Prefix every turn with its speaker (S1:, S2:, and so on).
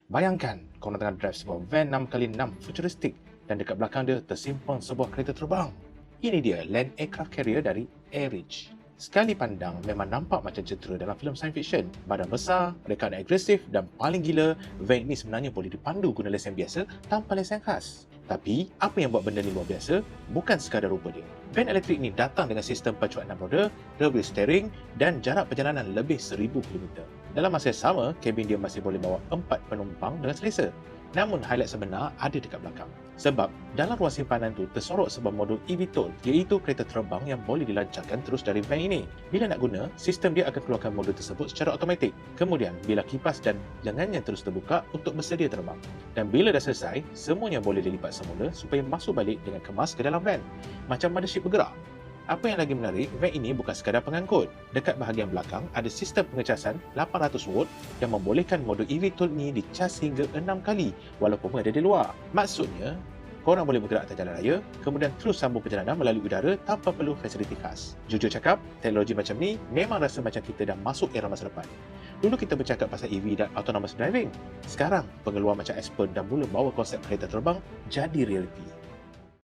S1: Bayangkan korang tengah drive sebuah van 6x6 futuristik dan dekat belakang dia tersimpan sebuah kereta terbang. Ini dia Land Aircraft Carrier dari Airridge. Sekali pandang memang nampak macam jentera dalam filem science fiction. Badan besar, rekaan agresif dan paling gila, van ini sebenarnya boleh dipandu guna lesen biasa tanpa lesen khas. Tapi, apa yang buat benda ni luar biasa? Bukan sekadar rupa dia. Van elektrik ni datang dengan sistem pacuan 6 roda, rear wheel steering dan jarak perjalanan lebih 1000 km. Dalam masa yang sama, kabin dia masih boleh bawa 4 penumpang dengan selesa. Namun highlight sebenar ada dekat belakang. Sebab dalam ruang simpanan tu tersorok sebuah modul eVTOL, iaitu kereta terbang yang boleh dilancarkan terus dari van ini. Bila nak guna, sistem dia akan keluarkan modul tersebut secara automatik. Kemudian, bila kipas dan lengannya terus terbuka untuk bersedia terbang. Dan bila dah selesai, semuanya boleh dilipat semula supaya masuk balik dengan kemas ke dalam van. Macam mothership bergerak. Apa yang lagi menarik, van ini bukan sekadar pengangkut. Dekat bahagian belakang, ada sistem pengecasan 800 volt yang membolehkan modul eVTOL ni dicas hingga 6 kali walaupun berada di luar. Maksudnya, korang boleh bergerak atas jalan raya, kemudian terus sambung perjalanan melalui udara tanpa perlu fasiliti khas. Jujur cakap, teknologi macam ni memang rasa macam kita dah masuk era masa depan. Dulu kita bercakap pasal EV dan autonomous driving. Sekarang, pengeluar macam Aspen dah mula bawa konsep kereta terbang jadi realiti.